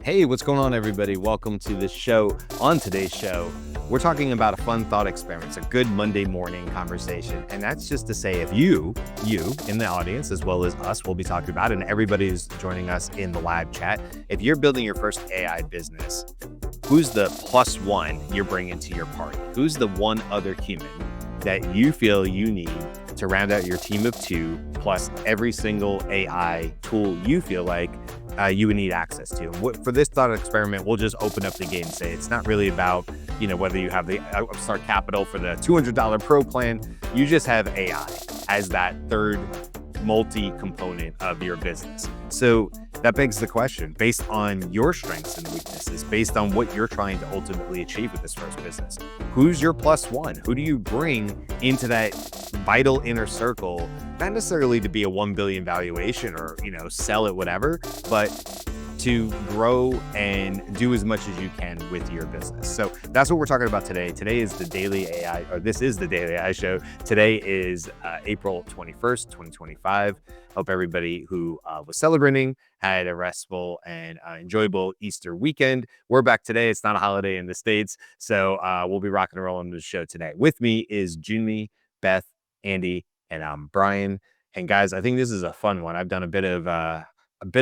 Hey, what's going on, everybody? Welcome to the show. On today's show, we're talking about a fun thought experiment. It's a good Monday morning conversation. And that's just to say, if you in the audience, as well as us, will be talking about it, and everybody who's joining us in the live chat, if you're building your first AI business, who's the plus one you're bringing to your party? Who's the one other human that you feel you need to round out your team of two, plus every single AI tool you feel like you would need access to? For this thought experiment, we'll just open up the game and say it's not really about, whether you have the Upstart Capital for the $200 Pro plan. You just have AI as that third multi-component of your business. So that begs the question, based on your strengths and weaknesses, based on what you're trying to ultimately achieve with this first business, who's your plus one? Who do you bring into that vital inner circle? Not necessarily to be a 1 billion valuation or, sell it, whatever, but to grow and do as much as you can with your business. So that's what we're talking about today. Today is the Daily AI, or this is the Daily AI Show. Today is April 21st, 2025. Hope everybody who was celebrating had a restful and enjoyable Easter weekend. We're back today. It's not a holiday in the States, so we'll be rocking and rolling the show today. With me is Jyunmi, Beth, Andy, and I'm Brian. And guys, I think this is a fun one. I've done a bit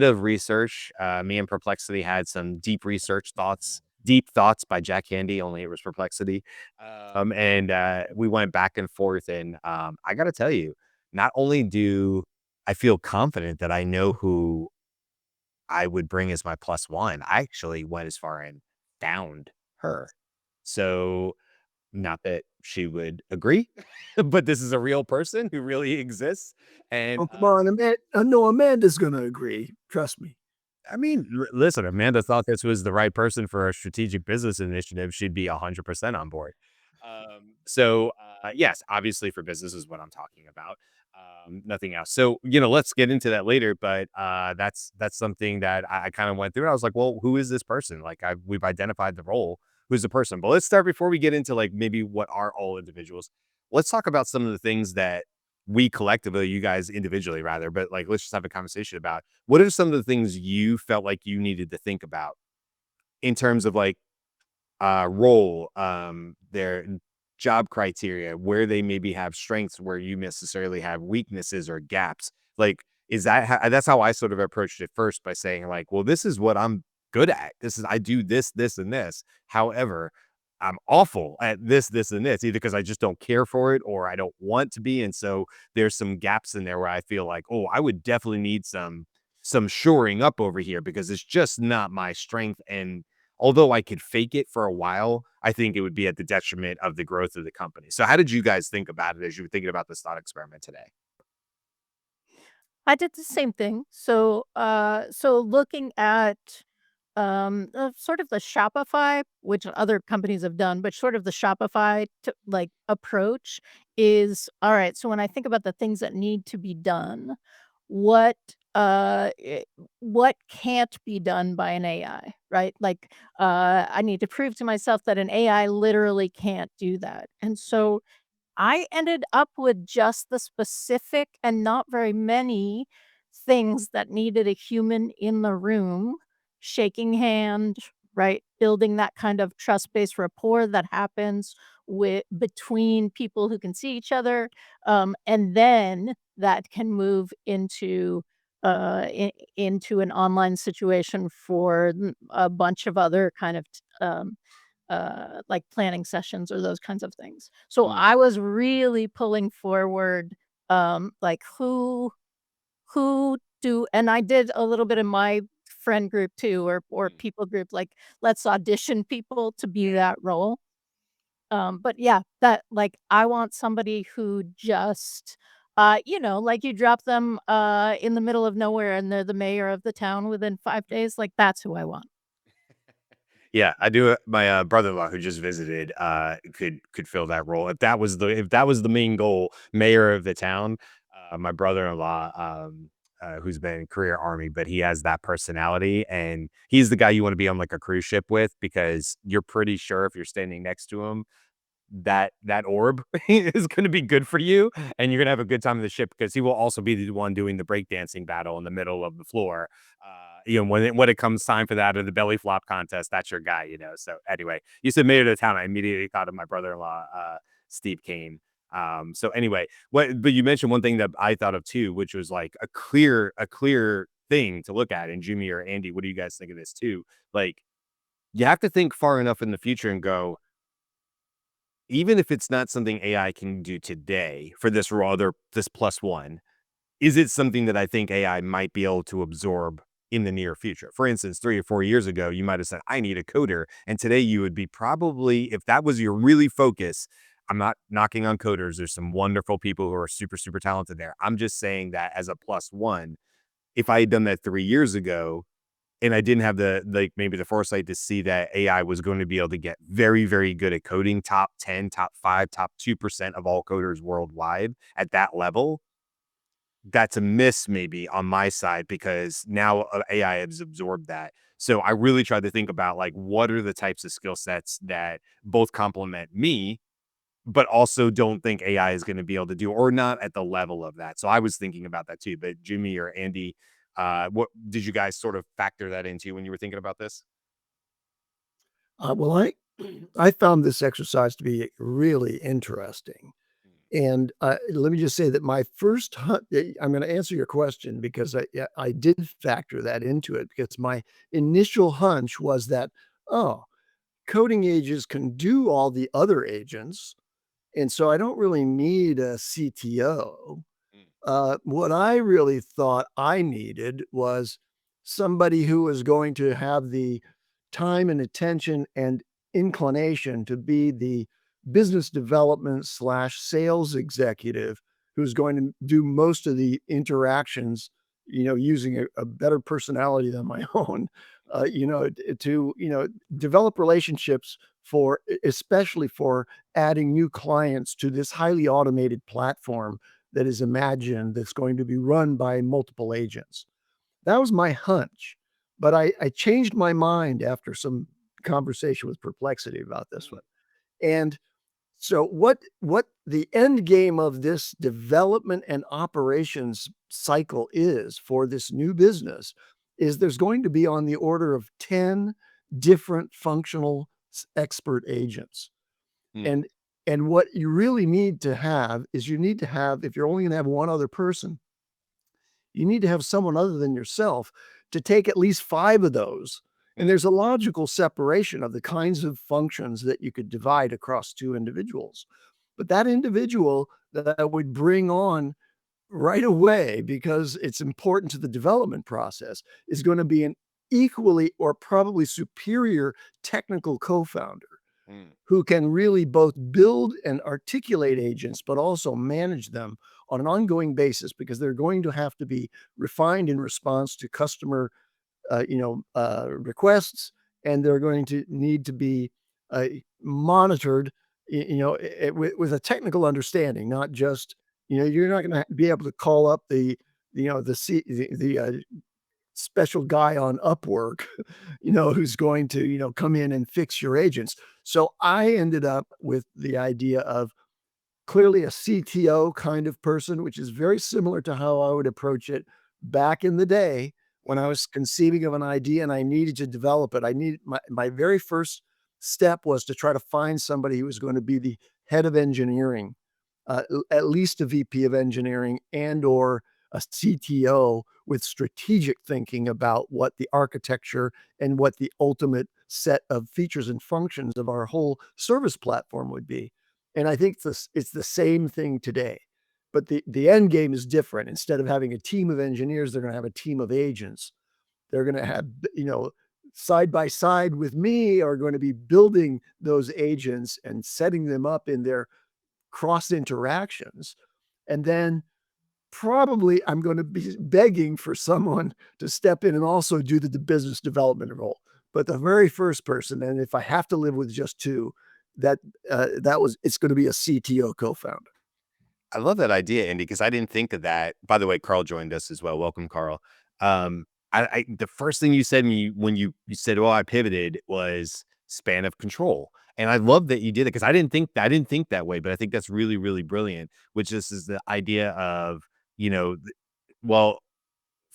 of research. Me and Perplexity had some deep thoughts by Jack Handy, only it was Perplexity. And we went back and forth. And I got to tell you, not only do I feel confident that I know who I would bring as my plus one, I actually went as far and found her. So not that she would agree, but this is a real person who really exists. And Oh, come on, no, Amanda's gonna agree. Trust me. I mean, listen, Amanda thought this was the right person for a strategic business initiative. She'd be 100% on board. So yes, obviously for business is what I'm talking about. Nothing else. So, let's get into that later. But that's something that I kind of went through. I was like, well, who is this person? Like we've identified the role. Who's the person? But let's start before we get into like maybe what are all individuals. Let's talk about some of the things that we collectively, you guys individually rather, but like let's just have a conversation about what are some of the things you felt like you needed to think about in terms of like role, their job criteria, where they maybe have strengths, where you necessarily have weaknesses or gaps. Like, is that's how I sort of approached it first by saying like, well, this is what I'm good at. I do this, this, and this. However, I'm awful at this, this, and this, either because I just don't care for it or I don't want to be. And so there's some gaps in there where I feel like, oh, I would definitely need some shoring up over here because it's just not my strength. And although I could fake it for a while, I think it would be at the detriment of the growth of the company. So how did you guys think about it as you were thinking about this thought experiment today? I did the same thing. So looking at sort of the Shopify, which other companies have done, but sort of the Shopify like approach is all right. So when I think about the things that need to be done, what what can't be done by an AI, right? Like I need to prove to myself that an AI literally can't do that. And so I ended up with just the specific and not very many things that needed a human in the room, shaking hand, right? Building that kind of trust-based rapport that happens with between people who can see each other, and then that can move into an online situation for a bunch of other kind of like planning sessions or those kinds of things. So Mm, I was really pulling forward, like who do and I did a little bit in my friend group too or mm. people group, like, let's audition people to be that role. But yeah, that like I want somebody who just like you drop them in the middle of nowhere and they're the mayor of the town within 5 days, like that's who I want. Yeah, I do. My brother-in-law who just visited could fill that role if that was the main goal, mayor of the town. My brother-in-law, who's been in career army, but he has that personality, and he's the guy you want to be on like a cruise ship with because you're pretty sure if you're standing next to him that orb is gonna be good for you, and you're gonna have a good time in the ship because he will also be the one doing the breakdancing battle in the middle of the floor. when it comes time for that or the belly flop contest, that's your guy. So anyway, you said made it to town. I immediately thought of my brother-in-law, Steve Kane. So anyway, but you mentioned one thing that I thought of too, which was like a clear thing to look at. And Jimmy or Andy, what do you guys think of this too? Like, you have to think far enough in the future and go, even if it's not something AI can do today for this plus one, is it something that I think AI might be able to absorb in the near future? For instance, 3 or 4 years ago, you might have said, I need a coder. And today you would be probably, if that was your really focus, I'm not knocking on coders. There's some wonderful people who are super, super talented there. I'm just saying that as a plus one, if I had done that 3 years ago, and I didn't have maybe the foresight to see that AI was going to be able to get very, very good at coding, top 10, top 5, top 2% of all coders worldwide at that level. That's a miss maybe on my side, because now AI has absorbed that. So I really tried to think about, like, what are the types of skill sets that both complement me, but also don't think AI is going to be able to do, or not at the level of that. So I was thinking about that too. But Jimmy or Andy, what did you guys sort of factor that into when you were thinking about this? Well, I found this exercise to be really interesting. And, let me just say that my first I'm gonna answer your question because yeah, I did factor that into it because my initial hunch was that, "Oh, coding agents can do all the other agents, and so I don't really need a CTO." Mm, What I really thought I needed was somebody who was going to have the time and attention and inclination to be the business development slash sales executive who's going to do most of the interactions, using a better personality than my own, to, develop relationships especially for adding new clients to this highly automated platform that is imagined that's going to be run by multiple agents. That was my hunch, but I changed my mind after some conversation with Perplexity about this mm, one. And so what the end game of this development and operations cycle is for this new business is there's going to be on the order of 10 different functional expert agents. mm, And and what you really need to have is you need to have, if you're only gonna have one other person, you need to have someone other than yourself to take at least 5 of those. And mm, there's a logical separation of the kinds of functions that you could divide across 2 individuals. But that individual that I would bring on right away, because it's important to the development process, is gonna be an equally or probably superior technical co-founder mm, who can really both build and articulate agents, but also manage them on an ongoing basis because they're going to have to be refined in response to customer, requests, and they're going to need to be uh, monitored, with a technical understanding, not just, you're not going to be able to call up the special guy on Upwork, who's going to, come in and fix your agents. So I ended up with the idea of clearly a CTO kind of person, which is very similar to how I would approach it back in the day when I mm, was conceiving of an idea and I needed to develop it. I need my very first step was to try to find somebody who was going to be the head of engineering, at least a VP of engineering and or a CTO with strategic thinking about what the architecture and what the ultimate set of features and functions of our whole service platform would be. And I think it's the same thing today. But the end game is different. Instead of having a team of engineers, they're gonna have a team of agents. They're gonna have, side by side with me are going to be building those agents and setting them up in their cross interactions. And then probably I'm gonna be begging for someone to step in and also do the business development role. But the very first person, and if I have to live with just 2, that, it's gonna be a CTO co-founder. I love that idea, Andy, because I didn't think of that. By the way, Karl joined us as well. Welcome, Karl. Um, the first thing you said when you said, "Oh, I pivoted," was span of control, and I love that you did it because I didn't think that way, but I think that's really, really brilliant. Which is the idea of, you know, well,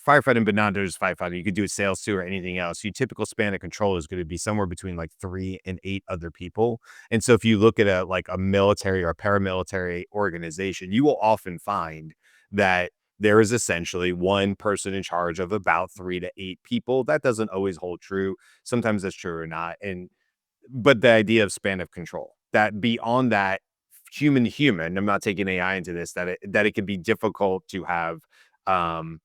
firefighting, but not just firefighting. You could do a sales too or anything else. Your typical span of control is going to be somewhere between like 3 and 8 other people. And so if you look at a military or a paramilitary organization, you will often find that there is essentially one person in charge of about 3 to 8 people. That doesn't always hold true. Sometimes that's true or not. But the idea of span of control, that beyond that, human to human, I'm not taking AI into this, that it can be difficult to have, um,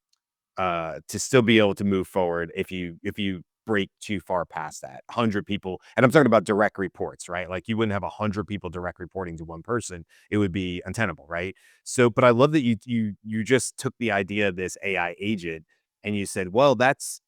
to still be able to move forward if you break too far past that 100 people. And I'm talking about direct reports, right? Like you wouldn't have 100 people direct reporting to one person. It would be untenable, right? So, but I love that you just took the idea of this AI agent and you said, well, that's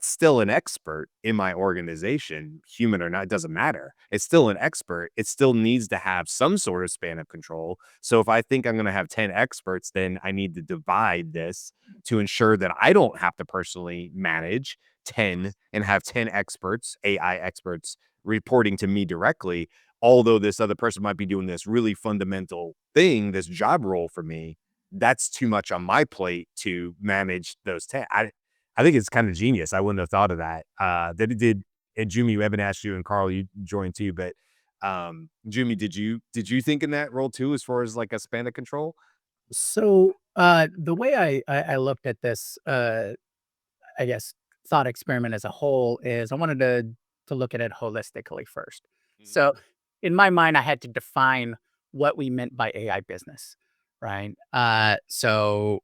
still an expert in my organization, human or not, it doesn't matter. It's still an expert. It still needs to have some sort of span of control. So if I think I'm going to have 10 experts, then I need to divide this to ensure that I don't have to personally manage 10 and have 10 experts, AI experts reporting to me directly. Although this other person might be doing this really fundamental thing, this job role for me, that's too much on my plate to manage those 10. I think it's kind of genius. I wouldn't have thought of that. That it did. And Jyunmi, we haven't asked you, and Karl, you joined too. But Jyunmi, did you think in that role too, as far as like a span of control? So, the way I looked at this, I guess, thought experiment as a whole is I wanted to look at it holistically first. Mhm. So, in my mind, I had to define what we meant by AI business, right? So,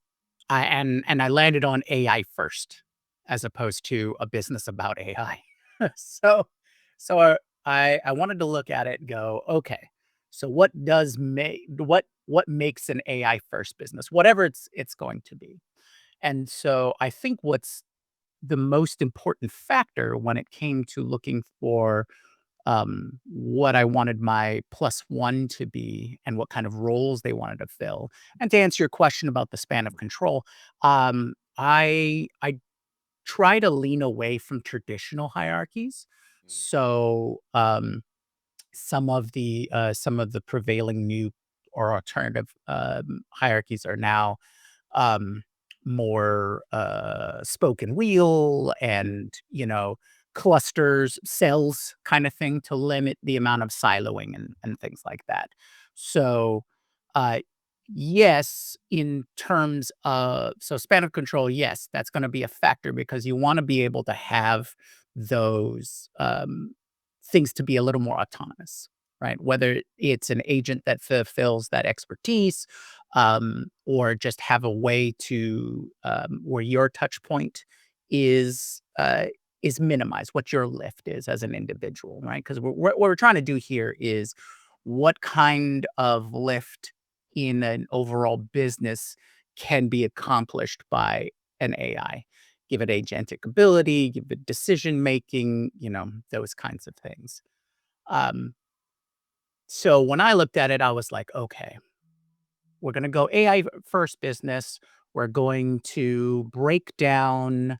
I landed on AI first, as opposed to a business about AI. so, so I wanted to look at it and go, okay, so what makes an AI first business, whatever it's going to be. And so I think what's the most important factor when it came to looking for what I wanted my plus one to be and what kind of roles they wanted to fill. And to answer your question about the span of control, I try to lean away from traditional hierarchies. Mm. So some of the prevailing new or alternative hierarchies are now um, more spoke and wheel and clusters, cells kind of thing to limit the amount of siloing and things like that. So uh, yes, in terms of span of control, yes, that's going to be a factor because you want to be able to have those things to be a little more autonomous, right? Whether it's an agent that fulfills that expertise, or just have a way to where your touch point is uh, is minimized, what your lift is as an individual, right? Because what we're trying to do here is what kind of lift in an overall business can be accomplished by an AI. Give it agentic ability, give it decision making, those kinds of things. Um, so when I looked at it, I was like, okay, we're going to go AI first business. We're going to break down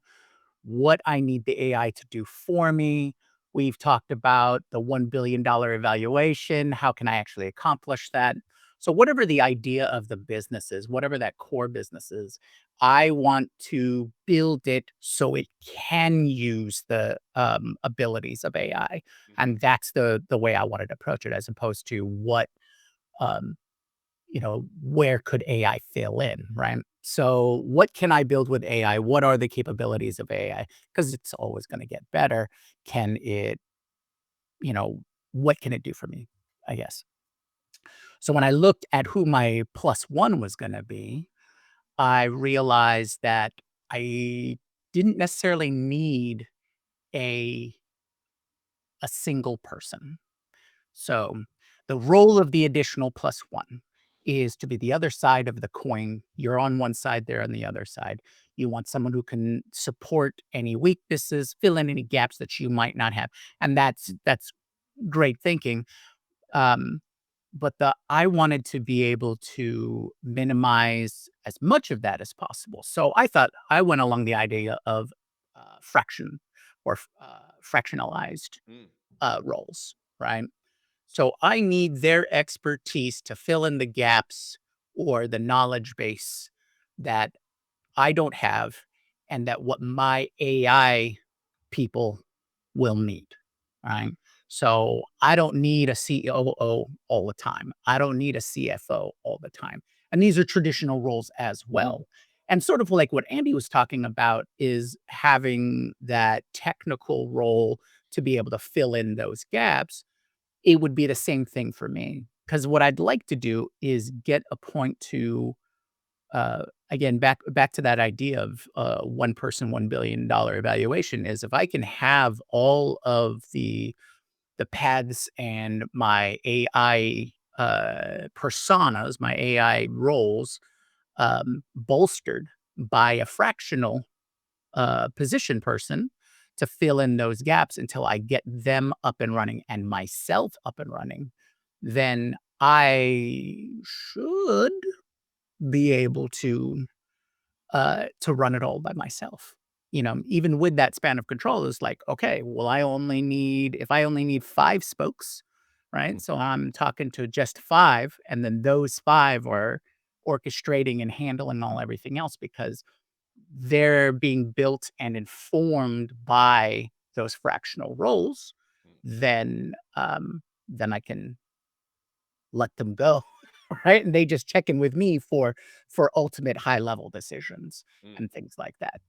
what I need the AI to do for me. We've talked about the $1 billion evaluation. How can I actually accomplish that? So, whatever the idea of the business is, whatever that core business is, I want to build it so it can use the abilities of AI, Mhm. and that's the way I wanted to approach it, as opposed to um, where could AI fill in, right? So, what can I build with AI? What are the capabilities of AI? Because it's always going to get better. Can it, you know, what can it do for me? I guess. So, when I looked at who my plus one was going to be, I realized that I didn't necessarily need a a single person. So the role of the additional plus one is to be the other side of the coin. You're on one side, they're on the other side. You want someone who can support any weaknesses, fill in any gaps that you might not have. And that's great thinking. Um, but I wanted to be able to minimize as much of that as possible. So I thought I went along the idea of fraction or fractionalized Mm. roles, right? So I need their expertise to fill in the gaps or the knowledge base that I don't have. and that what my AI people will need, right? So I don't need a COO all the time. I don't need a CFO all the time. And these are traditional roles as well. And sort of like what Andy was talking about is having that technical role to be able to fill in those gaps. It would be the same thing for me. Because what I'd like to do is get a point to again, back to that idea of one person, $1 billion evaluation is if I can have all of the paths and my AI personas, my AI roles bolstered by a fractional position person to fill in those gaps until I get them up and running and myself up and running, then I should be able to run it all by myself. You know, even with that span of control, it's like, okay, well, if I only need 5 spokes, right? So I'm talking to just 5, and then those 5 are orchestrating and handling all everything else because they're being built and informed by those fractional roles, then I can let them go, right? And they just check in with me for ultimate high level decisions and things like that.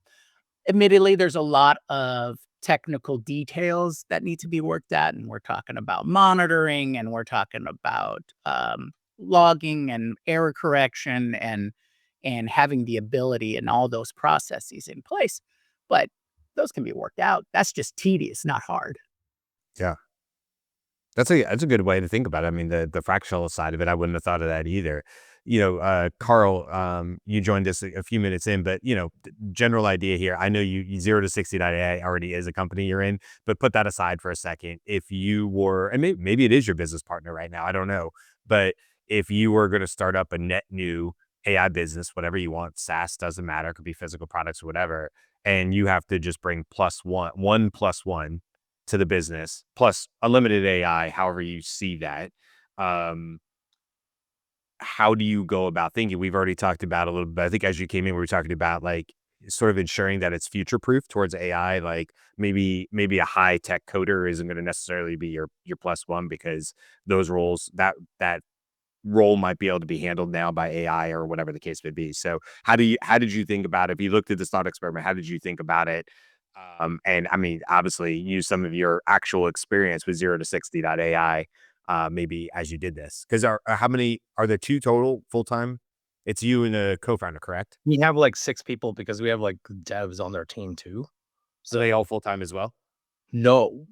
Admittedly, there's a lot of technical details that need to be worked at, and we're talking about monitoring, and we're talking about logging and error correction, and having the ability and all those processes in place. But those can be worked out. That's just tedious, not hard. Yeah. That's a good way to think about it. I mean, the fractional side of it, I wouldn't have thought of that either. Karl, you joined us a few minutes in, but general idea here. I know you 0 to 60.ai already is a company you're in, but put that aside for a second. If you were, and maybe it is your business partner right now, I don't know, but if you were going to start up a net new AI business, whatever you want, SaaS doesn't matter, it could be physical products or whatever, and you have to just bring one plus one to the business, plus unlimited AI, however you see that. Um, how do you go about thinking? We've already talked about a little bit. I think as you came in, we were talking about like sort of ensuring that it's future proof towards AI. Like maybe a high tech coder isn't going to necessarily be your plus one because those roles that role might be able to be handled now by AI or whatever the case may be. So how did you think about it? If you looked at this thought experiment, how did you think about it? And I mean, obviously use some of your actual experience with 0 to 60.ai, maybe as you did this. Because how many are there 2 total full-time? It's you and a co-founder, correct? We have like 6 people because we have like devs on their team too. So they all full-time as well? No,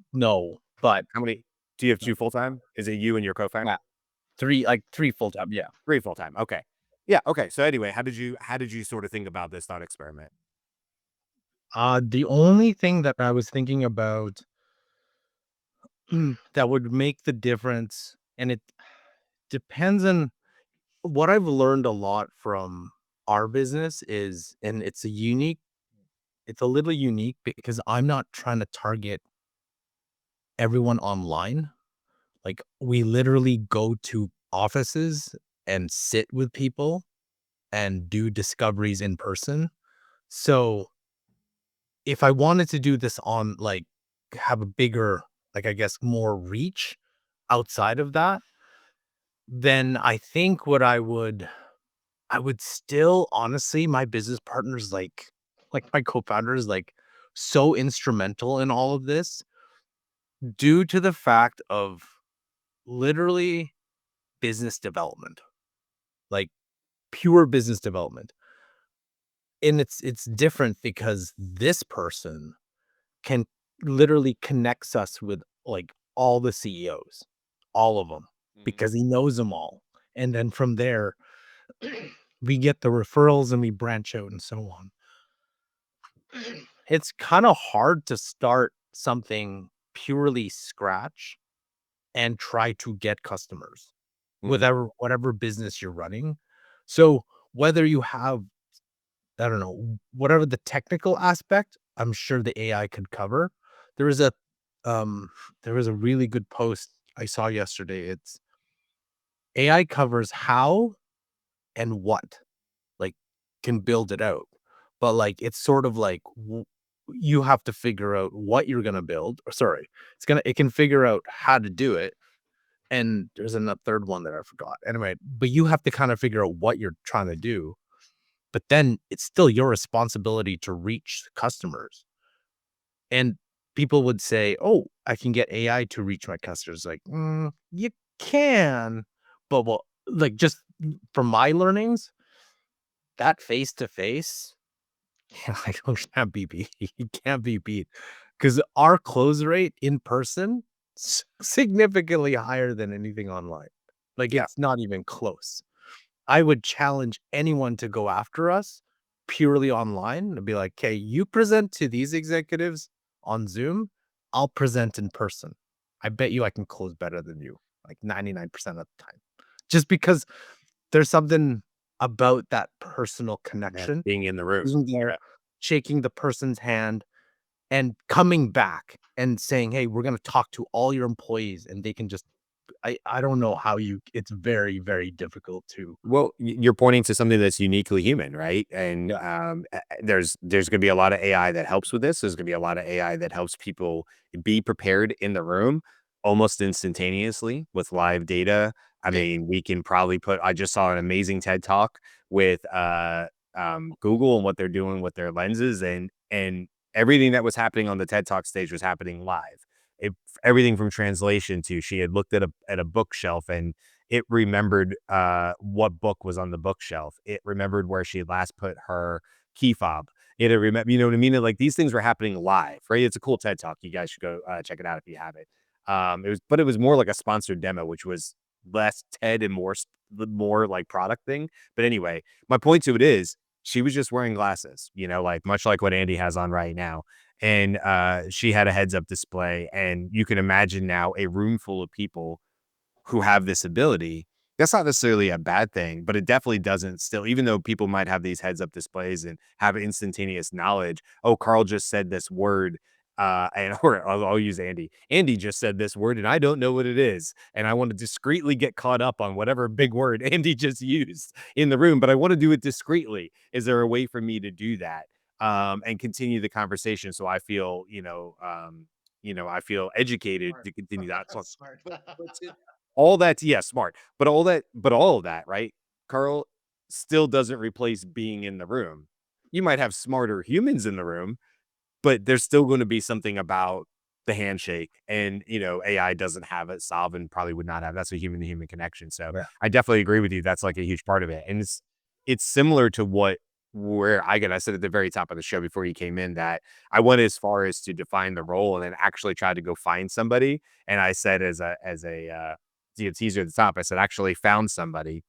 but How many do you have 2 full-time? Is it you and your co-founder? yeah, 3 full time. Yeah. 3 full-time. Okay. Yeah, okay. So anyway, how did you sort of think about this thought experiment? The only thing that I was thinking about that would make the difference, and it depends on what I've learned a lot from our business is, and it's a little unique because I'm not trying to target everyone online. Like we literally go to offices and sit with people and do discoveries in person. So if I wanted to do this on like have a bigger, like I guess more reach outside of that, then I think what I would still honestly, my business partners like my co-founders like so instrumental in all of this due to the fact of literally business development, like pure business development. And it's different because this person can literally connects us with like all the CEOs, all of them, because he knows them all. And then from there, we get the referrals and we branch out and so on. It's kind of hard to start something purely scratch and try to get customers with whatever business you're running. So whether you have, I don't know, whatever the technical aspect, I'm sure the AI could cover. There was a there was a really good post I saw yesterday. It's AI covers how and what, like can build it out. but like it's sort of like you have to figure out what you're gonna build. Or sorry, it can figure out how to do it. And there's a third one that I forgot. Anyway, but you have to kind of figure out what you're trying to do. But then it's still your responsibility to reach customers. And people would say, "Oh, I can get AI to reach my customers." Like, you can, but well, like just from my learnings, that face to face, like can't be beat. It can't be beat because our close rate in person significantly higher than anything online. Like Yeah. it's not even close. I would challenge anyone to go after us purely online and be like, "Okay, you present to these executives on Zoom, I'll present in person. I bet you I can close better than you, like 99% of the time." Just because there's something about that personal connection, Being in the room. isn't there? Shaking the person's hand and coming back and saying, "Hey, we're gonna talk to all your employees," and they can just I don't know how it's very, very difficult to. Well, you're pointing to something that's uniquely human, right? And there's going to be a lot of AI that helps with this. There's going to be a lot of AI that helps people be prepared in the room almost instantaneously with live data. I mean, we can probably put. I just saw an amazing TED talk with Google and what they're doing with their lenses, and everything that was happening on the TED talk stage was happening live. It, everything from translation to she had looked at a bookshelf and it remembered what book was on the bookshelf. It remembered where she had last put her key fob. It remember, you know what I mean? Like these things were happening live, right? It's a cool TED talk. You guys should go check it out if you have it. But it was more like a sponsored demo, which was less TED and more like product thing. But anyway, my point to it is she was just wearing glasses, you know, like much like what Andy has on right now. And she had a heads up display, and you can imagine now a room full of people who have this ability. That's not necessarily a bad thing, but it definitely doesn't still, even though people might have these heads up displays and have instantaneous knowledge. Oh, Karl just said this word. And or I'll use Andy. Andy just said this word and I don't know what it is. And I want to discreetly get caught up on whatever big word Andy just used in the room, but I want to do it discreetly. Is there a way for me to do that? And continue the conversation so I feel, I feel educated to continue that. So all that's yeah, smart. But all of that, right? Karl still doesn't replace being in the room. You might have smarter humans in the room, but there's still going to be something about the handshake and, AI doesn't have it solved and probably would not have. That's a human to human connection. So Yeah. I definitely agree with you. That's like a huge part of it. And it's similar to where I said at the very top of the show before you came in that I went as far as to define the role and then actually try to go find somebody. And I said as a teaser at the top, I said actually found somebody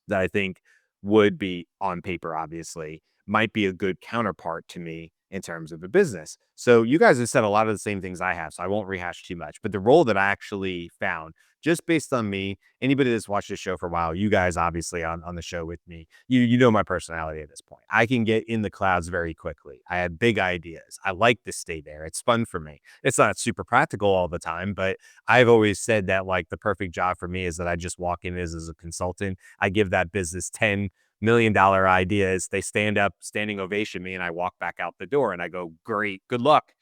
that I think would be on paper, obviously, might be a good counterpart to me in terms of a business. So you guys have said a lot of the same things I have, so I won't rehash too much. But the role that I actually found, just based on me, anybody that's watched the show for a while, you guys obviously on the show with me, you know my personality at this point. I can get in the clouds very quickly. I have big ideas. I like to stay there. It's fun for me. It's not super practical all the time, but I've always said that like the perfect job for me is that I just walk in as a consultant. I give that business $10 million ideas. They stand up, standing ovation me, and I walk back out the door and I go, great, good luck.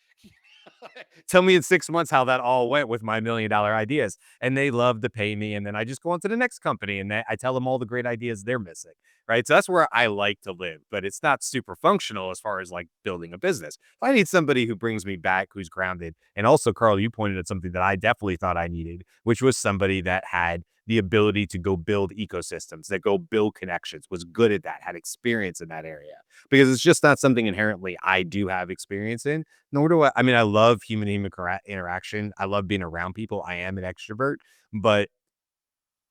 Tell me in 6 months how that all went with my $1 million ideas. And they love to pay me. And then I just go on to the next company and I tell them all the great ideas they're missing. Right. So that's where I like to live, but it's not super functional as far as like building a business. I need somebody who brings me back, who's grounded. And also, Karl, you pointed at something that I definitely thought I needed, which was somebody that had the ability to go build ecosystems, that go build connections, was good at that, had experience in that area. Because it's just not something inherently I do have experience in, nor do I. I mean, I love human human interaction. I love being around people. I am an extrovert, but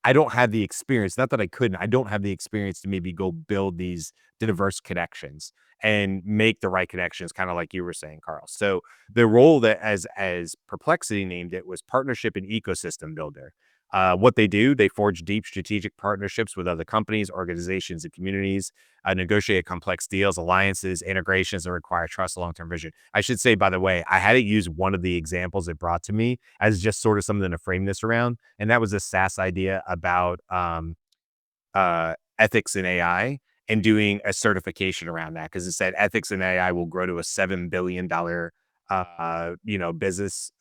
I don't have the experience. Not that I couldn't. I don't have the experience to maybe go build these diverse connections and make the right connections, kind of like you were saying, Karl. So the role that as Perplexity named it was partnership and ecosystem builder. What they do, they forge deep strategic partnerships with other companies, organizations, and communities, negotiate complex deals, alliances, integrations that require trust, long-term vision. I should say, by the way, I had to use one of the examples it brought to me as just sort of something to frame this around. And that was a SaaS idea about ethics in AI. and doing a certification around that because it said ethics in AI will grow to a $7 billion business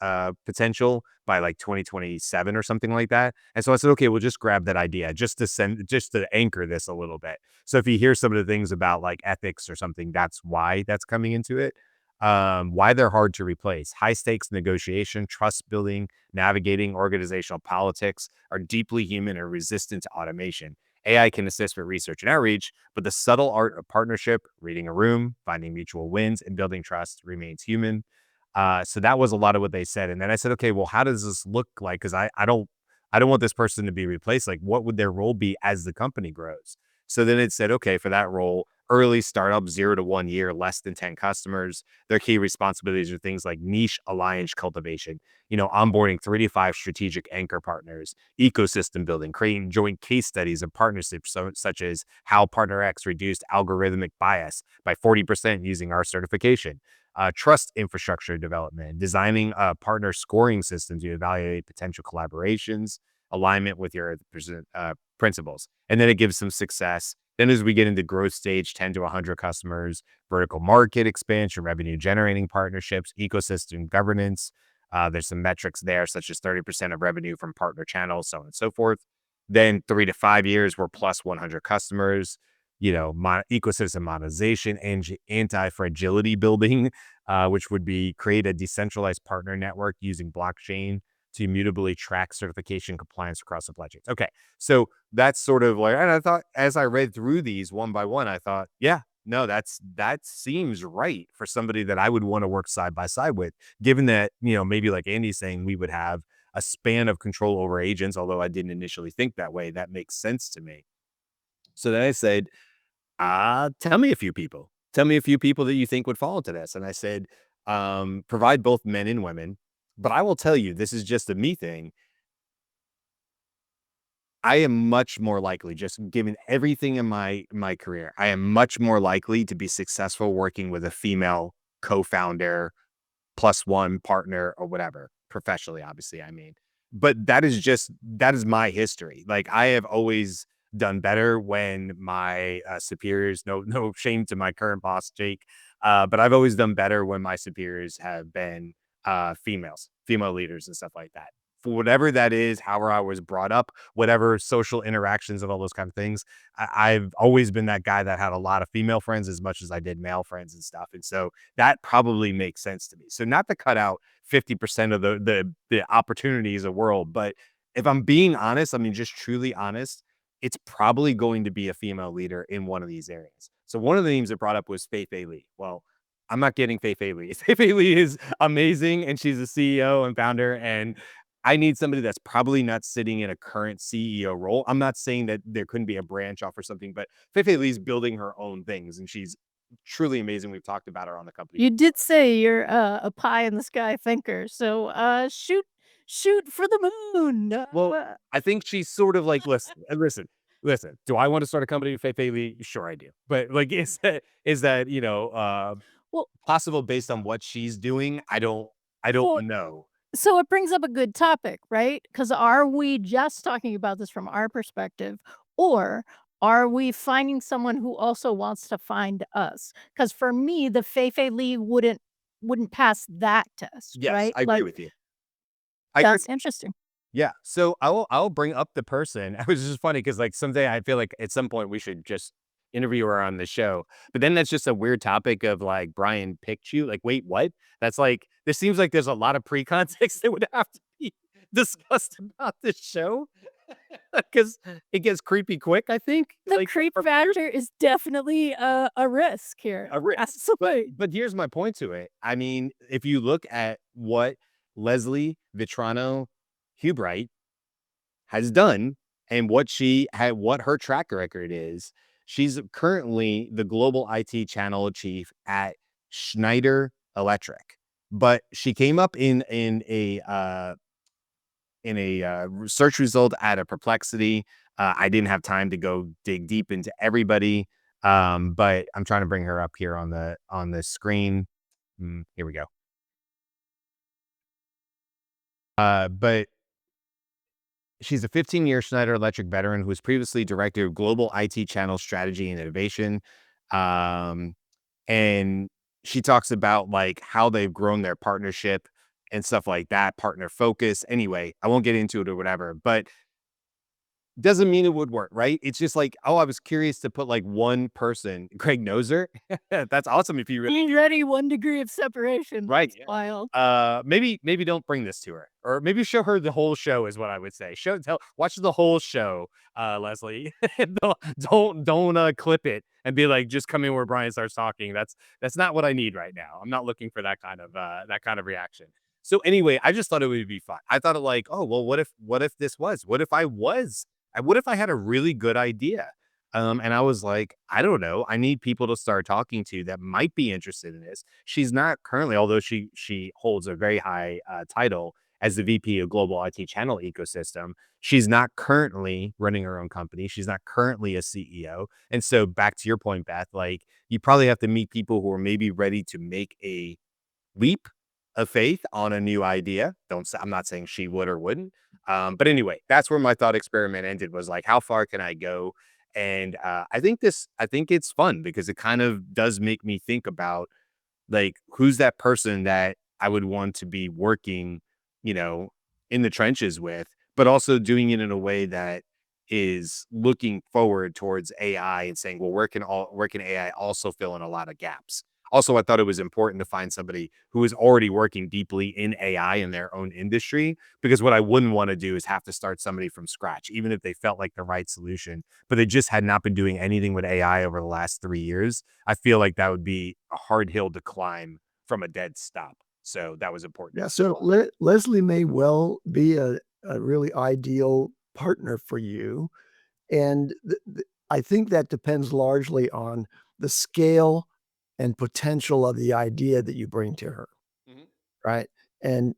potential by like 2027 or something like that. And so I said, okay, we'll just grab that idea just to anchor this a little bit. So if you hear some of the things about like ethics or something, that's why that's coming into it. Why they're hard to replace. High stakes negotiation, trust building, navigating organizational politics are deeply human and resistant to automation. AI can assist with research and outreach, but the subtle art of partnership, reading a room, finding mutual wins, and building trust remains human. So that was a lot of what they said. And then I said, okay, well, how does this look like? Because I don't want this person to be replaced. Like, what would their role be as the company grows? So then it said, okay, for that role, early startup, 0 to 1 year, less than 10 customers. Their key responsibilities are things like niche alliance cultivation, onboarding 3 to 5 strategic anchor partners, ecosystem building, creating joint case studies of partnerships, such as how Partner X reduced algorithmic bias by 40% using our certification, trust infrastructure development, designing a partner scoring system to evaluate potential collaborations, alignment with your principles. And then it gives some success. Then as we get into growth stage, 10 to 100 customers, vertical market expansion, revenue generating partnerships, ecosystem governance. There's some metrics there, such as 30% of revenue from partner channels, so on and so forth. Then 3 to 5 years, we're plus 100 customers, ecosystem monetization and anti-fragility building, which would be create a decentralized partner network using blockchain to immutably track certification compliance across supply chains. Okay, so that's sort of like, and I thought as I read through these one by one, I thought, yeah, no, that seems right for somebody that I would want to work side by side with, given that, maybe like Andy's saying, we would have a span of control over agents, although I didn't initially think that way. That makes sense to me. So then I said, tell me a few people. Tell me a few people that you think would fall into this. And I said, provide both men and women. But I will tell you, this is just a me thing. I am much more likely, just given everything in my career, I am much more likely to be successful working with a female co-founder, plus one partner or whatever, professionally, obviously, I mean. But that is my history. Like, I have always done better when my superiors, no shame to my current boss, Jake, but I've always done better when my superiors have been female leaders and stuff like that. For whatever that is, however I was brought up, whatever social interactions and all those kind of things, I've always been that guy that had a lot of female friends as much as I did male friends and stuff. And so that probably makes sense to me. So not to cut out 50% of the opportunities of the world, but if I'm being honest, I mean, just truly honest, it's probably going to be a female leader in one of these areas. So one of the names that brought up was Faith A. Lee. Well, I'm not getting Faith A. Lee. Faith A. Lee is amazing, and she's a CEO and founder, and I need somebody that's probably not sitting in a current CEO role. I'm not saying that there couldn't be a branch off or something, but Faith A. Lee's building her own things, and she's truly amazing. We've talked about her on the company. You did say you're a pie in the sky thinker, so shoot for the moon. Well, I think she's sort of like, listen. Do I want to start a company with Faith A. Lee? Sure, I do. But like, is that Well, possible based on what she's doing? I don't well, know. so it brings up a good topic, right? Because are we just talking about this from our perspective, or are we finding someone who also wants to find us? Because for me, the Feifei Lee wouldn't pass that test, Yes, right? I agree Like, with you. I agree. that's interesting. Yeah. So I'll bring up the person. It was just funny because like someday I feel like at some point we should just interview her on the show. But then that's just a weird topic of like Brian picked you. Like, wait, what? That's like this seems like there's a lot of pre-context that would have to be discussed about this show. Because it gets creepy quick, I think. The Like creep factor is definitely a risk here. a risk. Absolutely. But here's my point to it. I mean, if you look at what Leslie Vitrano Hugh Bright has done and what her track record is, she's currently the global IT channel chief at Schneider Electric. But she came up in a search result at a Perplexity. I didn't have time to go dig deep into everybody, but I'm trying to bring her up here on the screen. Here we go. But she's a 15-year Schneider Electric veteran who was previously director of global IT channel strategy and innovation. Um, and she talks about like how they've grown their partnership and stuff like that, partner focus. Anyway, I won't get into it or whatever, but doesn't mean it would work, right? It's just like, oh, I was curious to put like one person, Craig knows her. That's awesome if you really Already 1 degree of separation. right. It's wild. Maybe don't bring this to her, or maybe show her the whole show is what I would say. Watch the whole show, Leslie. Don't clip it and be like, just come in where Brian starts talking. That's not what I need right now. I'm not looking for that kind of reaction. So anyway, I just thought it would be fun. I thought like, oh well, what if this was? What if I had a really good idea? And I was like, I don't know. I need people to start talking to that might be interested in this. She's not currently, although she holds a very high title as the VP of Global IT Channel Ecosystem. She's not currently running her own company. She's not currently a CEO. And so back to your point, Beth, like you probably have to meet people who are maybe ready to make a leap of faith on a new idea. I'm not saying she would or wouldn't. But anyway, that's where my thought experiment ended, was like, how far can I go? And I think it's fun because it kind of does make me think about like, who's that person that I would want to be working, you know, in the trenches with, but also doing it in a way that is looking forward towards AI and saying, well, where can AI also fill in a lot of gaps? Also, I thought it was important to find somebody who is already working deeply in AI in their own industry, because what I wouldn't want to do is have to start somebody from scratch, even if they felt like the right solution, but they just had not been doing anything with AI over the last 3 years. I feel like that would be a hard hill to climb from a dead stop. So that was important. Yeah, so Leslie may well be a really ideal partner for you. And I think that depends largely on the scale and potential of the idea that you bring to her, Mhm. right? And,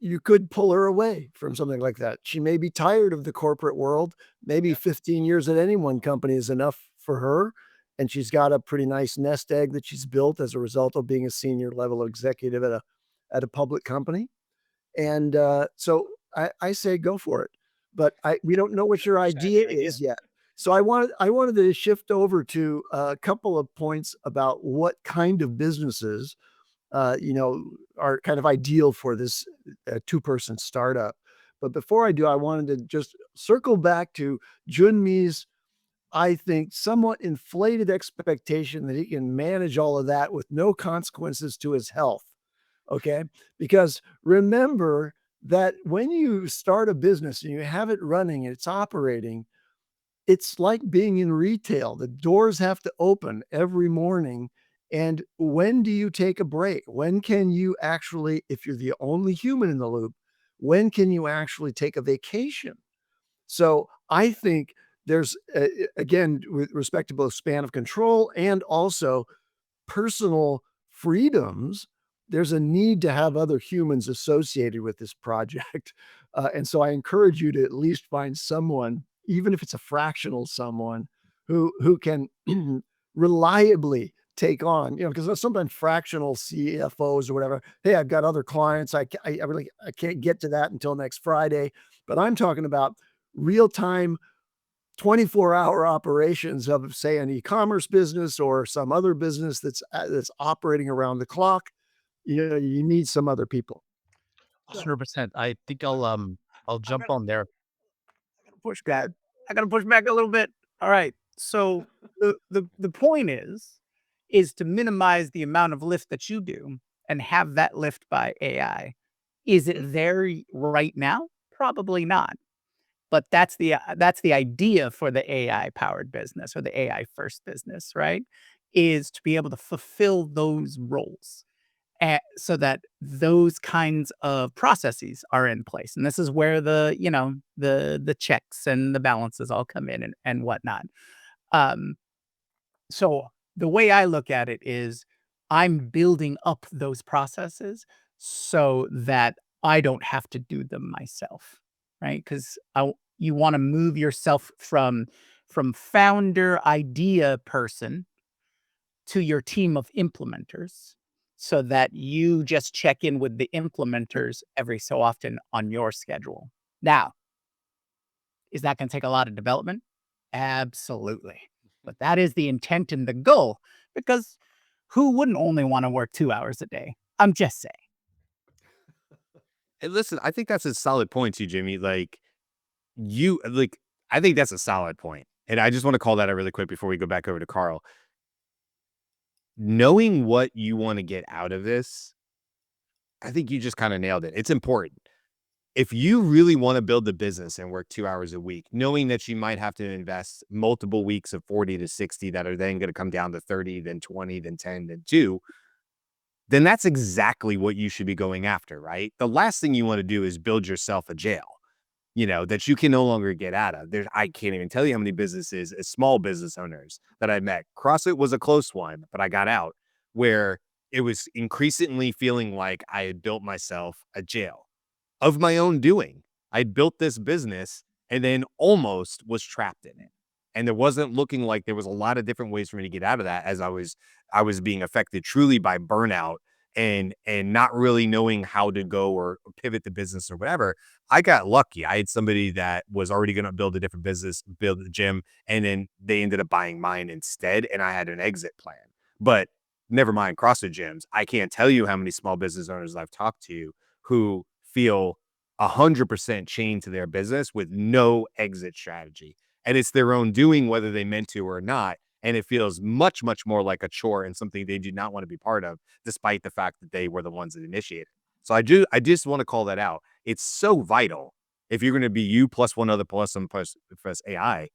you could pull her away from something like that. She may be tired of the corporate world. Maybe Yeah. 15 years at any one company is enough for her. And she's got a pretty nice nest egg that she's built as a result of being a senior level executive at a public company. And so I say go for it. But we don't know what your 100% idea is yet. So I wanted to shift over to a couple of points about what kind of businesses are kind of ideal for this two-person startup. But before I do, I wanted to just circle back to Jyunmi's, I think, somewhat inflated expectation that he can manage all of that with no consequences to his health. Okay. Because remember that when you start a business and you have it running and it's operating, it's like being in retail. The doors have to open every morning. And when do you take a break? When can you actually, if you're the only human in the loop, when can you actually take a vacation? So I think there's, again, with respect to both span of control and also personal freedoms, there's a need to have other humans associated with this project. And so I encourage you to at least find someone, even if it's a fractional someone, who can reliably take on, because sometimes fractional CFOs or whatever, hey, I've got other clients. I can't get to that until next Friday. But I'm talking about real time 24-hour operations of, say, an e-commerce business or some other business that's operating around the clock. You need some other people. So 100%. I think I'll I'm jump gonna, on there. I gotta push back. I gotta push back a little bit. All right. So the point is to minimize the amount of lift that you do and have that lift by AI. Is it there right now? Probably not. But that's the idea for the AI powered business or the AI first business, right? Is to be able to fulfill those roles so that those kinds of processes are in place. And this is where the checks and the balances all come in and whatnot. Um, so the way I look at it is I'm building up those processes so that I don't have to do them myself, right? Because you want to move yourself from founder idea person to your team of implementers so that you just check in with the implementers every so often on your schedule. Now, is that going to take a lot of development? Absolutely. But that is the intent and the goal, because who wouldn't only want to work 2 hours a day? I'm just saying. And listen, I think that's a solid point too, Jimmy. I think that's a solid point. And I just want to call that out really quick before we go back over to Karl. Knowing what you want to get out of this, I think you just kind of nailed it. It's important. If you really want to build the business and work 2 hours a week, knowing that you might have to invest multiple weeks of 40 to 60 that are then going to come down to 30, then 20, then 10, then 2, then that's exactly what you should be going after, right? The last thing you want to do is build yourself a jail, that you can no longer get out of. I can't even tell you how many businesses, small business owners that I met. CrossFit was a close one, but I got out, where it was increasingly feeling like I had built myself a jail of my own doing. I built this business and then almost was trapped in it. And there wasn't looking like there was a lot of different ways for me to get out of that, as I was being affected truly by burnout and not really knowing how to go or pivot the business or whatever. I got lucky. I had somebody that was already going to build a different business, build a gym, and then they ended up buying mine instead, and I had an exit plan. But never mind CrossFit gyms. I can't tell you how many small business owners I've talked to who feel 100% chained to their business with no exit strategy. And it's their own doing, whether they meant to or not. And it feels much, much more like a chore and something they do not want to be part of, despite the fact that they were the ones that initiated. So I just want to call that out. It's so vital. If you're going to be you plus one other plus some plus AI,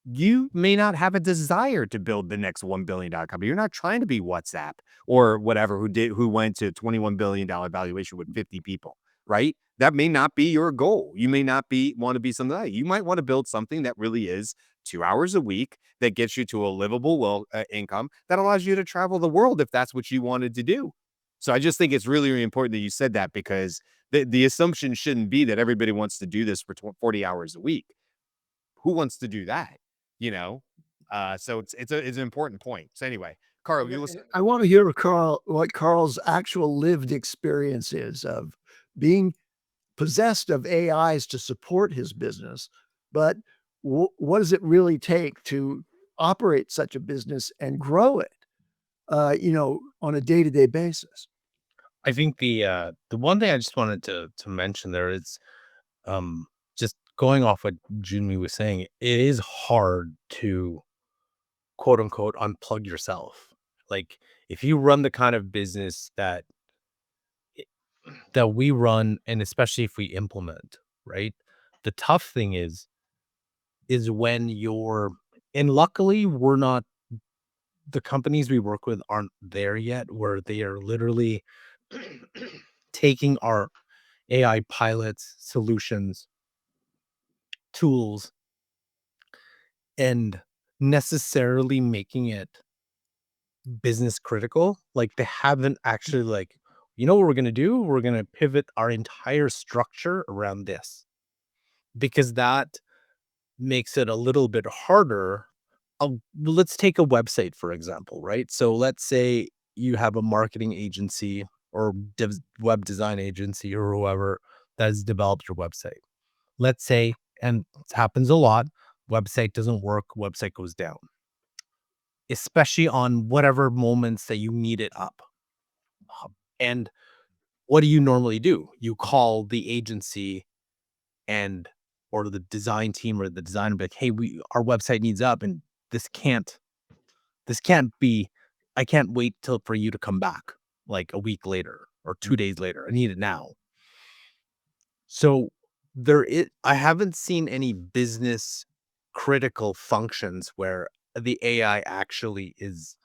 you may not have a desire to build the next $1 billion company. You're not trying to be WhatsApp or whatever, who went to $21 billion valuation with 50 people, right? That may not be your goal. You may not want to be something like that. You might want to build something that really is 2 hours a week that gets you to a livable income that allows you to travel the world if that's what you wanted to do. So I just think it's really, really important that you said that, because the assumption shouldn't be that everybody wants to do this for 40 hours a week. Who wants to do that? So it's an important point. So anyway, Karl, you listen. I want to hear what Carl's actual lived experience is of being possessed of AIs to support his business, but what does it really take to operate such a business and grow it, on a day-to-day basis? I think the one thing I just wanted to mention there is, just going off what Jyunmi was saying, it is hard to quote unquote unplug yourself. Like, if you run the kind of business that we run, and especially if we implement, right? The tough thing is when and luckily the companies we work with aren't there yet, where they are literally taking our AI pilots, solutions, tools, and necessarily making it business critical. Like, they haven't actually what we're going to do? We're going to pivot our entire structure around this, because that makes it a little bit harder. Let's take a website, for example, right? So let's say you have a marketing agency or web design agency or whoever that has developed your website. Let's say, and it happens a lot, website doesn't work, website goes down, especially on whatever moments that you need it up. And what do you normally do? You call the agency or the design team or the designer, be like, hey, our website needs up, and this can't be, I can't wait for you to come back like a week later or 2 days later. I need it now. So I haven't seen any business critical functions where the AI actually is,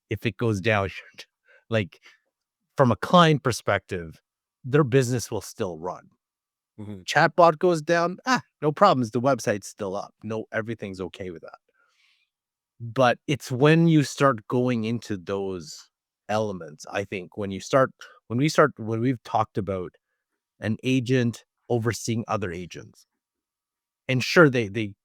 if it goes down, like, from a client perspective, their business will still run. Mhm. Chatbot goes down, no problems. The website's still up. No, everything's okay with that. But it's when you start going into those elements, I think, when we've talked about an agent overseeing other agents, and sure, they can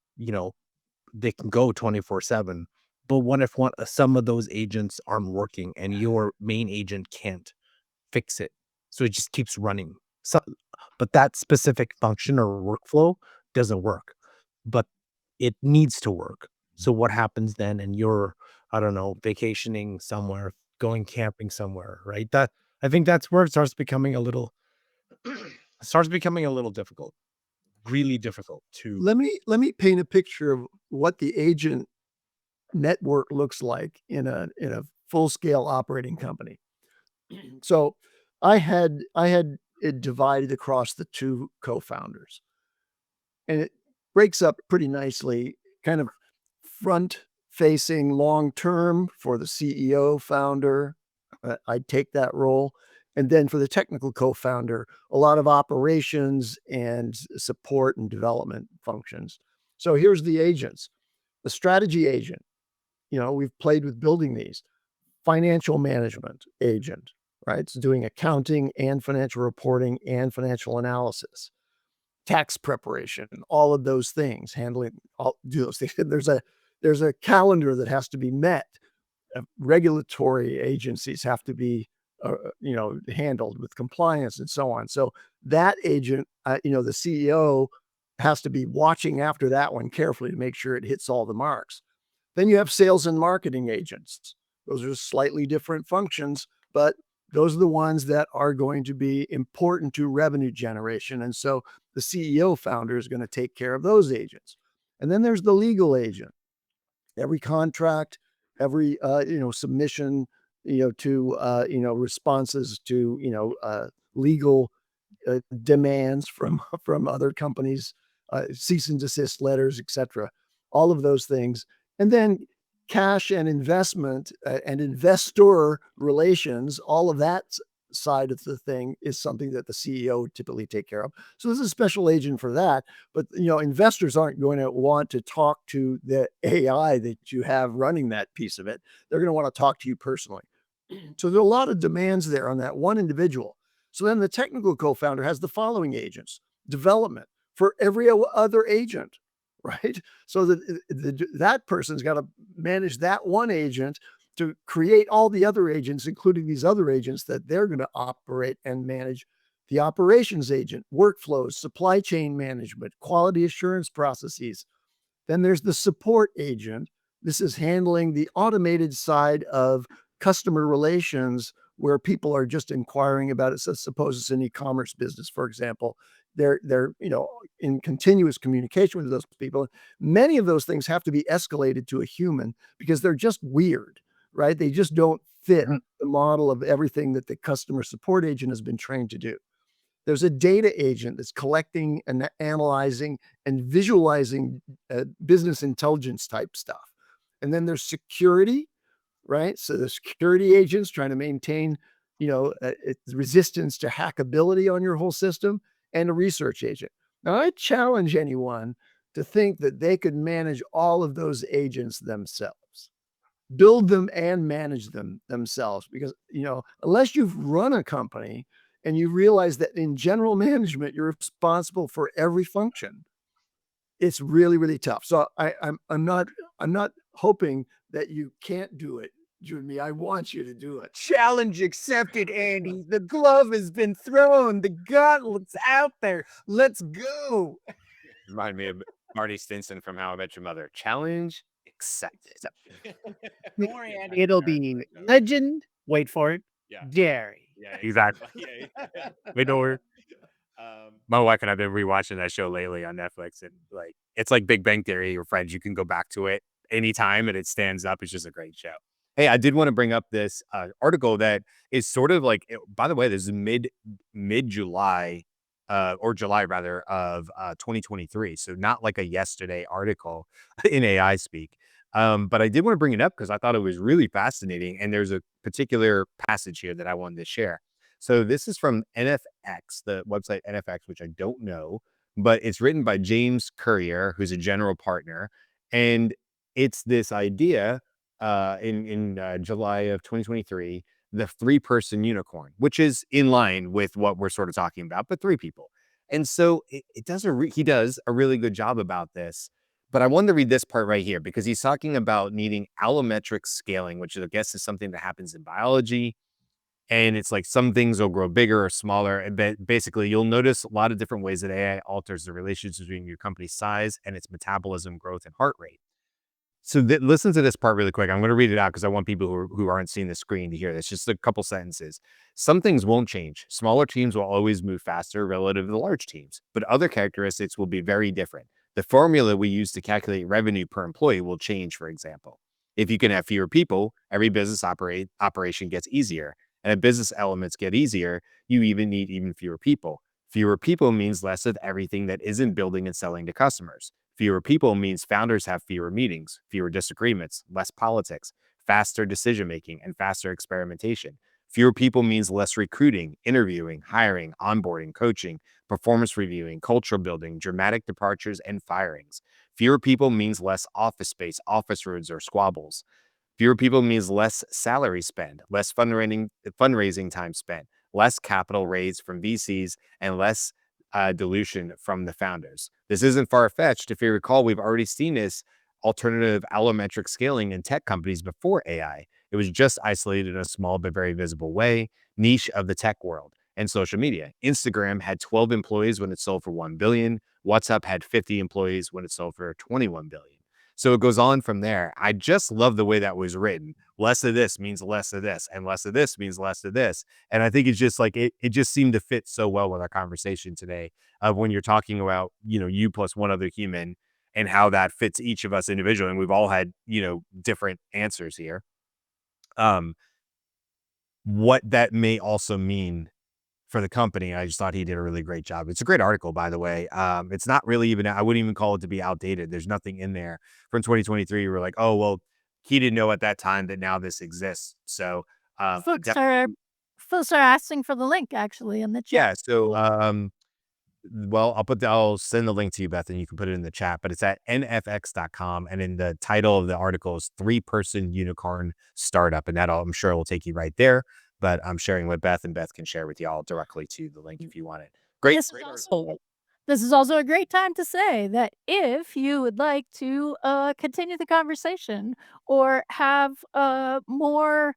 go 24/7, But what if some of those agents aren't working and your main agent can't fix it? So it just keeps running. So, but that specific function or workflow doesn't work, but it needs to work. So what happens then? And you're, I don't know, vacationing somewhere, going camping somewhere, right? I think that's where it starts becoming a little difficult, really difficult to. Let me paint a picture of what the agent network looks like in a full scale operating company. So I had it divided across the two co-founders, and it breaks up pretty nicely, kind of front facing long term for the CEO founder. I'd take that role. And then for the technical co-founder, a lot of operations and support and development functions. So here's the agents. The strategy agent, we've played with building these. Financial management agent, right? It's doing accounting and financial reporting and financial analysis, tax preparation, all of those things, do those things. There's a calendar that has to be met. Regulatory agencies have to be, handled with compliance and so on. So that agent, the CEO has to be watching after that one carefully to make sure it hits all the marks. Then you have sales and marketing agents. Those are slightly different functions, but those are the ones that are going to be important to revenue generation. And so the CEO founder is going to take care of those agents. And then there's the legal agent. Every contract, every submission, to responses to legal demands from other companies, cease and desist letters, etc. All of those things, and then cash and investment and investor relations. All of that side of the thing is something that the CEO would typically take care of. So there's a special agent for that. But investors aren't going to want to talk to the AI that you have running that piece of it. They're going to want to talk to you personally. So there are a lot of demands there on that one individual. So then the technical co-founder has the following agents: development for every other agent, right? So that person's got to manage that one agent to create all the other agents, including these other agents that they're going to operate and manage. The operations agent, workflows, supply chain management, quality assurance processes. Then there's the support agent. This is handling the automated side of customer relations, where people are just inquiring about it. So suppose it's an e-commerce business, for example. They're in continuous communication with those people. Many of those things have to be escalated to a human because they're just weird, right? They just don't fit the model of everything that the customer support agent has been trained to do. There's a data agent that's collecting and analyzing and visualizing business intelligence type stuff. And then there's security, right? So the security agents trying to maintain, resistance to hackability on your whole system, and a research agent. Now, I challenge anyone to think that they could manage all of those agents themselves, build them and manage them themselves, because, unless you've run a company and you realize that in general management, you're responsible for every function, it's really, really tough. So I'm not hoping that you can't do it, Jyunmi. I want you to do it. Challenge accepted, Andy. The glove has been thrown. The gauntlet's out there. Let's go. Remind me of Marty Stinson from How I Met Your Mother. Challenge accepted. Don't worry, Andy. It'll be legend. Wait for it. Yeah. Jerry. Yeah, exactly. We know her. My wife and I've been rewatching that show lately on Netflix, and it's like Big Bang Theory. Your friends, you can go back to it anytime, and it stands up. It's just a great show. Hey, I did want to bring up this article that is sort of like. By the way, this is mid July, or July rather, of 2023. So not like a yesterday article in AI speak. But I did want to bring it up because I thought it was really fascinating, and there's a particular passage here that I wanted to share. So this is from NFX, the website NFX, which I don't know, but it's written by James Currier, who's a general partner. And it's this idea in July of 2023, the 3-person unicorn, which is in line with what we're sort of talking about, but 3 people. And so he does a really good job about this. But I wanted to read this part right here because he's talking about needing allometric scaling, which I guess is something that happens in biology. And it's like some things will grow bigger or smaller. And basically, you'll notice a lot of different ways that AI alters the relationship between your company's size and its metabolism, growth, and heart rate. So listen to this part really quick. I'm going to read it out because I want people who aren't seeing the screen to hear this. Just a couple sentences. Some things won't change. Smaller teams will always move faster relative to the large teams, but other characteristics will be very different. The formula we use to calculate revenue per employee will change, for example. If you can have fewer people, every business operation gets easier. And if business elements get easier, you even need even fewer people. Fewer people means less of everything that isn't building and selling to customers. Fewer people means founders have fewer meetings, fewer disagreements, less politics, faster decision making, and faster experimentation. Fewer people means less recruiting, interviewing, hiring, onboarding, coaching, performance reviewing, culture building, dramatic departures, and firings. Fewer people means less office space, office rooms, or squabbles. Fewer people means less salary spend, less fundraising time spent, less capital raised from VCs, and less dilution from the founders. This isn't far-fetched. If you recall, we've already seen this alternative allometric scaling in tech companies before AI. It was just isolated in a small but very visible way, niche of the tech world and social media. Instagram had 12 employees when it sold for 1 billion. WhatsApp had 50 employees when it sold for 21 billion. So it goes on from there. I just love the way that was written. Less of this means less of this, and less of this means less of this. And I think it's just like it just seemed to fit so well with our conversation today of when you're talking about, you plus one other human and how that fits each of us individually. And we've all had, different answers here. What that may also mean for the company. I just thought he did a really great job. It's a great article, by the way. It's not really even, I wouldn't even call it to be outdated. There's nothing in there from 2023. We're like, oh, well, he didn't know at that time that now this exists. So, Folks are folks are asking for the link actually in the chat. yeah. So, well, I'll send the link to you, Beth, and you can put it in the chat, but it's at nfx.com. And in the title of the article is 3-person unicorn startup. And I'm sure it will take you right there. But I'm sharing with Beth, and Beth can share with y'all directly to the link if you want it. Great. This is also a great time to say that if you would like to continue the conversation or have more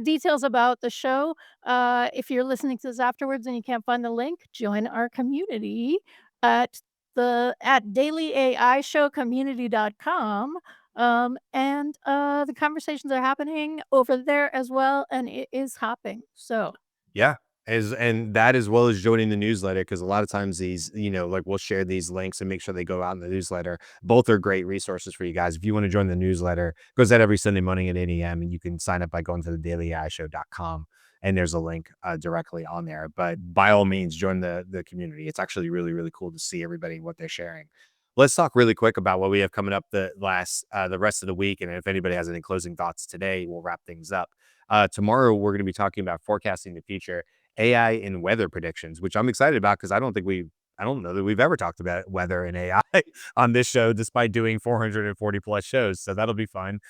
details about the show, if you're listening to this afterwards and you can't find the link, join our community at dailyaishowcommunity.com. And the conversations are happening over there as well, and it is hopping. So Yeah. And that as well as joining the newsletter, because a lot of times these, like we'll share these links and make sure they go out in the newsletter. Both are great resources for you guys. If you want to join the newsletter, it goes out every Sunday morning at 8 a.m. and you can sign up by going to the dailyaishow.com. And there's a link directly on there. But by all means, join the community. It's actually really, really cool to see everybody, what they're sharing. Let's talk really quick about what we have coming up the rest of the week. And if anybody has any closing thoughts today, we'll wrap things up. Tomorrow, we're going to be talking about forecasting the future, AI in weather predictions, which I'm excited about because I don't know that we've ever talked about weather and AI on this show, despite doing 440 plus shows. So that'll be fun.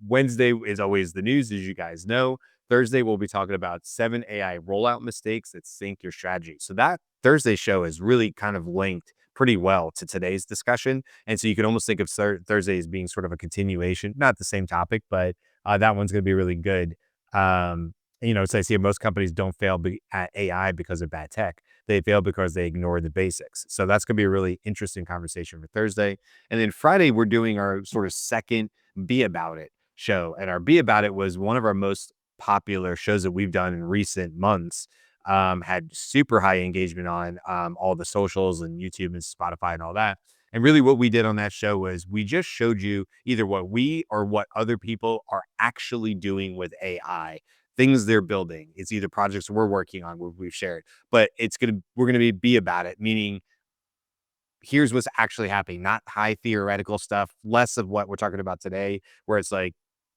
Wednesday is always the news, as you guys know. Thursday, we'll be talking about 7 AI rollout mistakes that sink your strategy. So that Thursday show is really kind of linked pretty well to today's discussion. And so you can almost think of Thursday as being sort of a continuation, not the same topic, but that one's going to be really good. So I see most companies don't fail at AI because of bad tech. They fail because they ignore the basics. So that's going to be a really interesting conversation for Thursday. And then Friday, we're doing our sort of second Be About It show. And our Be About It was one of our most popular shows that we've done in recent months. Had super high engagement on all the socials and YouTube and Spotify and all that. And really what we did on that show was we just showed you either what we or what other people are actually doing with AI, things they're building. It's either projects we're working on, we've shared, but we're going to be about it, meaning here's what's actually happening, not high theoretical stuff, less of what we're talking about today, where it's like,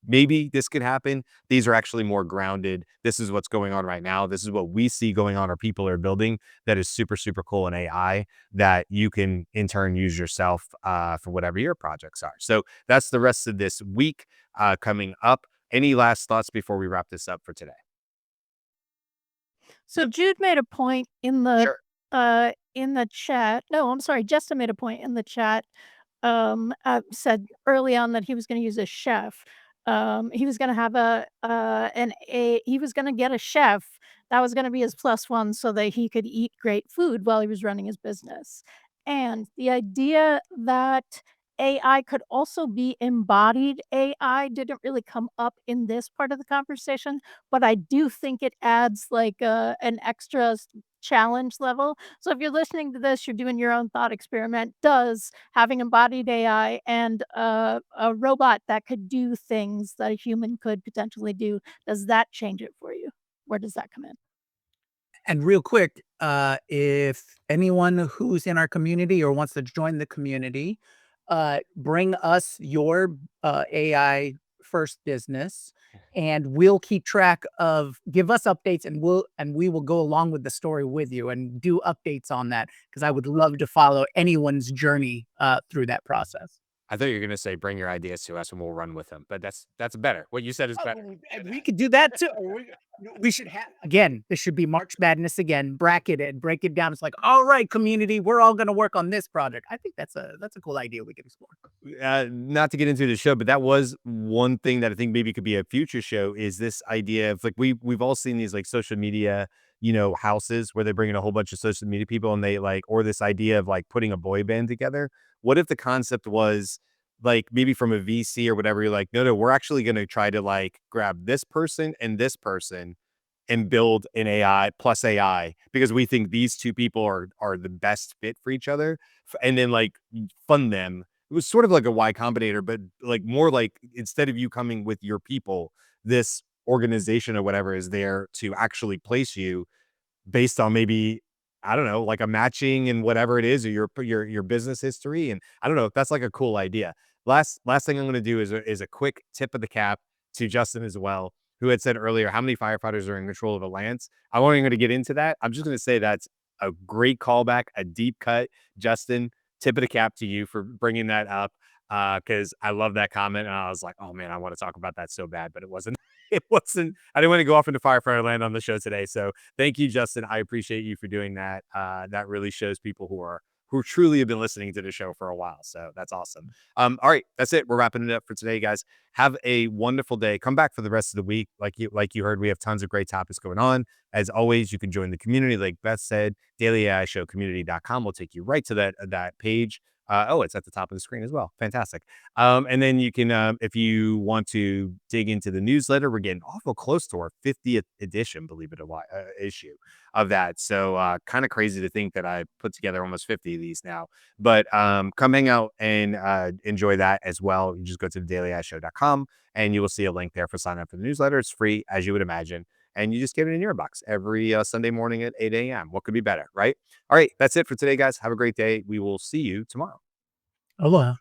maybe this could happen. These are actually more grounded. This is what's going on right now. This is what we see going on or people are building that is super, super cool in AI that you can in turn use yourself for whatever your projects are. So that's the rest of this week coming up. Any last thoughts before we wrap this up for today? So Jude made a point in the chat. No, I'm sorry. Justin made a point in the chat said early on that he was going to use a chef. He was going to have he was going to get a chef that was going to be his plus one so that he could eat great food while he was running his business. And the idea that AI could also be embodied AI didn't really come up in this part of the conversation, but I do think it adds like an extra challenge level. So if you're listening to this, you're doing your own thought experiment. Does having embodied AI and a robot that could do things that a human could potentially do, does that change it for you? Where does that come in? And real quick, if anyone who's in our community or wants to join the community, bring us your AI first business, and we'll keep track of. Give us updates, and we will go along with the story with you and do updates on that, because I would love to follow anyone's journey through that process. I thought you were going to say, bring your ideas to us and we'll run with them. But that's better. What you said is better. And we could do that too. We should have, again, this should be March Madness again, bracket it, break it down. It's like, all right, community, we're all going to work on this project. I think that's a cool idea we could explore. Not to get into the show, but that was one thing that I think maybe could be a future show, is this idea of like, we've all seen these like social media, houses where they bring in a whole bunch of social media people, and they like, or this idea of like putting a boy band together. What if the concept was like, maybe from a VC or whatever, you're like, no, we're actually going to try to like grab this person and build an AI plus AI, because we think these two people are the best fit for each other, and then like fund them. It was sort of like a Y Combinator, but like more like, instead of you coming with your people, this organization or whatever is there to actually place you based on maybe, I don't know, like a matching and whatever it is, or your business history. And I don't know if that's like a cool idea. Last thing I'm going to do is a quick tip of the cap to Justin as well, who had said earlier, how many firefighters are in control of a lance? I wasn't going to get into that. I'm just going to say that's a great callback, a deep cut. Justin, tip of the cap to you for bringing that up, because I love that comment. And I was like, oh man, I want to talk about that so bad, but it wasn't. It wasn't. I didn't want to go off into firefighter land on the show today. So thank you, Justin. I appreciate you for doing that. That really shows people who truly have been listening to the show for a while. So that's awesome. All right, that's it. We're wrapping it up for today, guys. Have a wonderful day. Come back for the rest of the week. Like you heard, we have tons of great topics going on. As always, you can join the community. Like Beth said, dailyaishowcommunity.com will take you right to that page. It's at the top of the screen as well. Fantastic. And then you can, if you want to dig into the newsletter, we're getting awful close to our 50th edition, believe it or not, issue of that. So kind of crazy to think that I put together almost 50 of these now. But come hang out and enjoy that as well. You just go to thedailyishow.com and you will see a link there for sign up for the newsletter. It's free, as you would imagine. And you just get it in your inbox every Sunday morning at 8 a.m. What could be better, right? All right, that's it for today, guys. Have a great day. We will see you tomorrow. Aloha.